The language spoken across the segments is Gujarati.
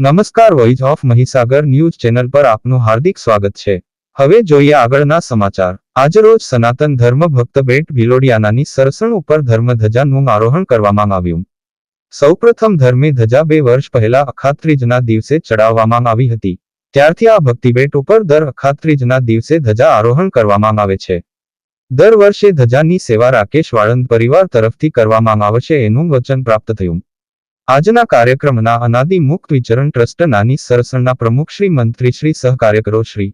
નમસ્કાર, voice of Mahisagar news channel પર આપનું હાર્દિક સ્વાગત છે। હવે જોઈએ આગળના સમાચાર। આજરોજ સનાતન ધર્મ ભક્ત બેટ ભિલોડિયાનાની સરસણ ઉપર ધર્મધજાનું આરોહણ કરવામાં આવ્યું। સૌપ્રથમ ધર્મે ધજા 2 વર્ષ પહેલા અખાત્રીજના દિવસે ચડાવવામાં આવી હતી। ત્યારથી આ ભક્તિબેટ ઉપર દર અખાત્રીજના દિવસે ધજા આરોહણ કરવામાં આવે છે। દર વર્ષે ધજાની સેવા રાકેશ વાળંદ પરિવાર તરફથી કરવામાં આવશે એનું વચન પ્રાપ્ત થયું। આજના કાર્યક્રમના અનાદિ મુક્ત વિચરણ ટ્રસ્ટ નાની સરસણના પ્રમુખ શ્રી મંત્રી શ્રી સહકાર્યકરો શ્રી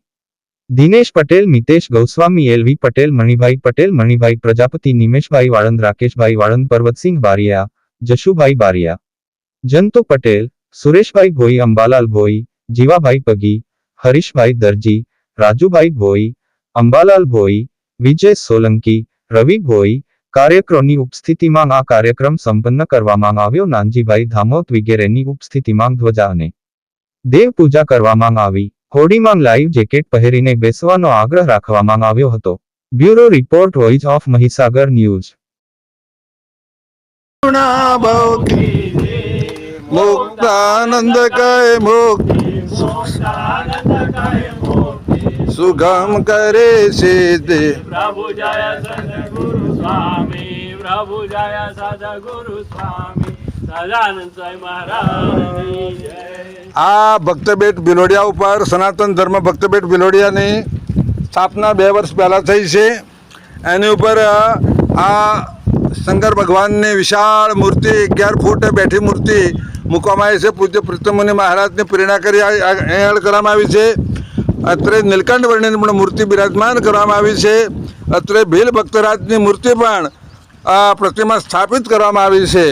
દિનેશ પટેલ, મિતેશ ગૌસ્વામી, એલવી પટેલ, મણિભાઈ પટેલ, મણિભાઈ પ્રજાપતિ, નિમેશભાઈ વાળંદ, રાકેશભાઈ વાળંદ, પર્વતસિંહ બારિયા, જશુભાઈ બારિયા, જંતુ પટેલ, સુરેશભાઈ ભોઈ, અંબાલાલ ભોઈ, જીવાભાઈ પગી, હરીશભાઈ દરજી, રાજુભાઈ ભોઈ, અંબાલાલ ભોઈ, વિજય સોલંકી, રવિ ભોઈ કાર્યકરોની ઉપસ્થિતિમાં આ કાર્યક્રમ સંપન્ન કરવામાં આવ્યો। નાનજીભાઈ ધામોત વિગેરેની ઉપસ્થિતિમાં ધ્વજા અને દેવ પૂજા કરવામાં આવી। હોડીમાં લાઈવ જેકેટ પહેરીને બેસવાનો આગ્રહ રાખવામાં આવ્યો હતો। Bureau report, voice of Mahisagar news. Muktanand કહે સુગમ કરે સિદ્ધિ પ્રભુ જય સદગુરુ સ્વામી, પ્રભુ જય સદગુરુ સ્વામી, સદાનંદ સ્વામી મહારાજની જય। આ ભક્તબેટ ભિલોડિયા ઉપર સનાતન ધર્મ ભક્તબેટ ભિલોડિયાની સ્થાપના 2 વર્ષ પહેલાં થઈ છે। એની ઉપર આ શંકર ભગવાનની વિશાળ મૂર્તિ 11 ફૂટ બેઠી મૂર્તિ મૂકવામાં આવી છે। પૂજ્ય પ્રીતમુનિ મહારાજની પ્રેરણા કરી અહીંયા કરવામાં આવી છે। અત્રે નીલકંઠ વર્ણિની પણ મૂર્તિ બિરાજમાન કરવામાં આવી છે। અત્રે ભીલ ભક્તરાજની મૂર્તિ પણ આ પ્રતિમા સ્થાપિત કરવામાં આવી છે।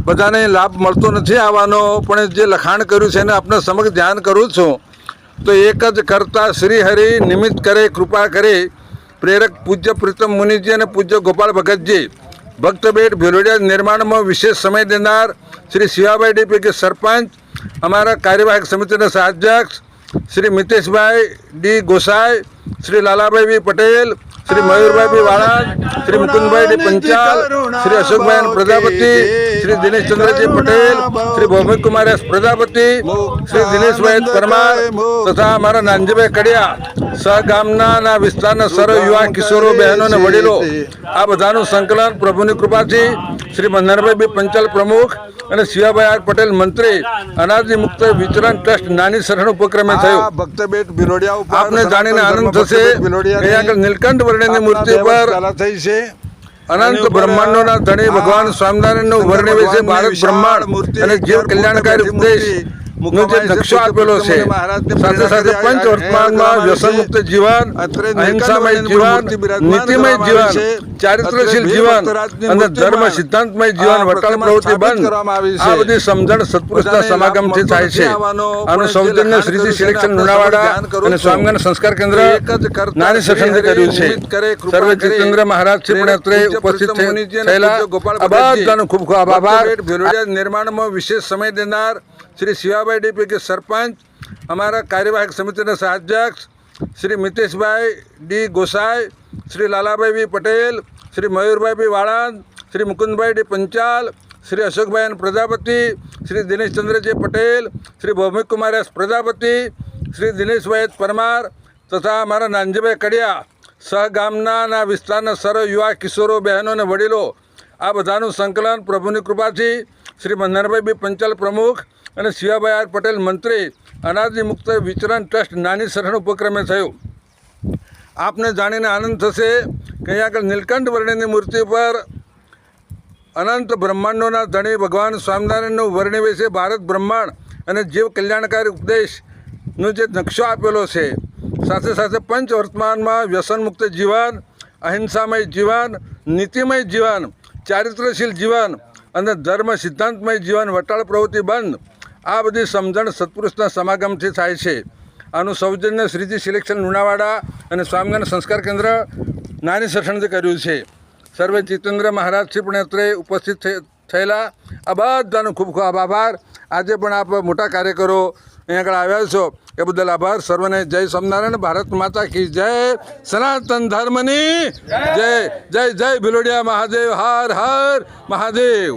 બધાને લાભ મળતો નથી આવવાનો, પણ જે લખાણ કર્યું છે એને આપણે સમક્ષ ધ્યાન કરું છું। તો એક જ કરતા શ્રી હરિ નિમિત્ત કરે કૃપા કરે, પ્રેરક પૂજ્ય પ્રીતમ મુનિજી અને પૂજ્ય ગોપાલ ભગતજી। ભક્તબેટ ભિલોડિયા નિર્માણમાં વિશેષ સમય દેનાર શ્રી શિવાભાઈ ડીપી કે સરપંચ, અમારા કાર્યવાહક સમિતિના સહાધ્યક્ષ શ્રી મિતેશભાઈ ડી ગોસાઈ, શ્રી લાલાભાઈ વી પટેલ, શ્રી મયુરભાઈ બી વાળાદ, શ્રી મુકુંદભાઈ ડી પંચાલ, શ્રી અશોકભાઈ પ્રજાપતિ, શ્રી દિનેશચંદ્રજી પટેલ, શ્રી ભૌમિક કુમાર એસ પ્રજાપતિ, શ્રી દિનેશભાઈ પરમાર તથા અમારા નાનજીભાઈ કડિયા સહગામના વિસ્તારના સર્વ યુવા કિશોરો, બહેનો અને વડીલો આ બધાનું સંકલન પ્રભુની કૃપાથી શ્રી મનહરભાઈ બી પંચાલ પ્રમુખ અને શિવાભાઈ આર પટેલ મંત્રી અનાદિ મુક્ત વિચરણ ટ્રસ્ટ નાની સરહણ ઉપક્રમે થયું। ભક્તબેટ ભિલોડિયા ઉપર આપને જાણીને આનંદ થશે કે આગળ નીલકંઠ વર્ણિની મૂર્તિ પર થઈ છે અનંત બ્રહ્માંડોના ધણી ભગવાન સ્વામિનારાયણનું વર્ણવે છે ભારત બ્રહ્માંડ અને જીવ કલ્યાણકારી ઉપદેશ નો જે નકશો આપેલો છે। સાથે સાથે પંચ વર્તમાનમાં વ્યસન મુક્ત જીવન, અહિંસામય જીવન, નીતિમય જીવન, ચારિત્રશીલ જીવન અને ધર્મ સિદ્ધાંતમય જીવન, વટાળ પ્રવૃત્તિ બંધ આ બધી સમજણ સત્પુરુષના સમાગમથી થાય છે। આનું સૌજન્ય શ્રીજી સિલેક્શન લુણાવાડા અને સ્વામિનારાયણ સંસ્કાર કેન્દ્ર નાની સત્સંગે કર્યું છે। સર્વે જીતેન્દ્ર મહારાજ શ્રી પણ અત્રે ઉપસ્થિત થયેલા આ બધાનો ખૂબ ખૂબ આભાર। ભિલોડિયા નિર્માણમાં વિશેષ સમય દેનાર શ્રી શિવાભાઈ ડીપી કે સરપંચ, અમારા કાર્યવાહક સમિતિના સહાધ્યક્ષ શ્રી મિતેશભાઈ ડી ગોસાઈ, શ્રી લાલાભાઈ વી પટેલ, શ્રી મયુરભાઈ બી વાળાદ, શ્રી મુકુંદભાઈ ડી પંચાલ, શ્રી અશોકભાઈ પ્રજાપતિ, શ્રી દિનેશચંદ્રજી પટેલ, શ્રી ભૌમિક કુમાર એસ પ્રજાપતિ, શ્રી દિનેશભાઈ પરમાર તથા અમારા નાનજીભાઈ કડિયા સહગામના વિસ્તારના સર્વ યુવા કિશોરો, બહેનો અને વડીલો આ બધાનું સંકલન પ્રભુની કૃપાથી શ્રી મનહરભાઈ બી પંચાલ પ્રમુખ અને શિવાભાઈ આર પટેલ મંત્રી અનાદિ મુક્ત વિચરણ ટ્રસ્ટ નાની સરહણ ઉપક્રમે થયું। આપને જાણીને આનંદ થશે કે અહીં આગળ નીલકંઠ વર્ણિની મૂર્તિ પર અનંત બ્રહ્માંડોના ધણી ભગવાન સ્વામિનારાયણનું વર્ણવે છે ભારત બ્રહ્માંડ અને જીવ કલ્યાણકારી ઉપદેશનો જે નકશો આપેલો છે। સાથે સાથે પંચ વર્તમાનમાં વ્યસન મુક્ત જીવન, અહિંસામય જીવન, નીતિમય જીવન, ચારિત્રશીલ જીવન અને ધર્મ સિદ્ધાંતમય જીવન, વટાળ પ્રવૃત્તિ બંધ આ બધી સમજણ સત્પુરુષના સમાગમથી થાય છે। આનું સૌજન્ય શ્રીજી સિલેક્શન લુણાવાડા અને સ્વામિનારાયણ સંસ્કાર કેન્દ્ર નાની સત્સંગે કર્યું છે। સર્વે જીતેન્દ્ર મહારાજ શ્રી પણ અત્રે ઉપસ્થિત થયેલા આ બધાનો ખૂબ ખૂબ આભાર। આજે પણ આપ મોટા કાર્યકરો અહીં આગળ આવ્યા છો એ બદલ આભાર। સર્વને જય સ્વામિનારાયણ। ભારત માતા કી જય, સનાતન ધર્મની જય, જય જય ભિલોડિયા મહાદેવ, હર હર મહાદેવ।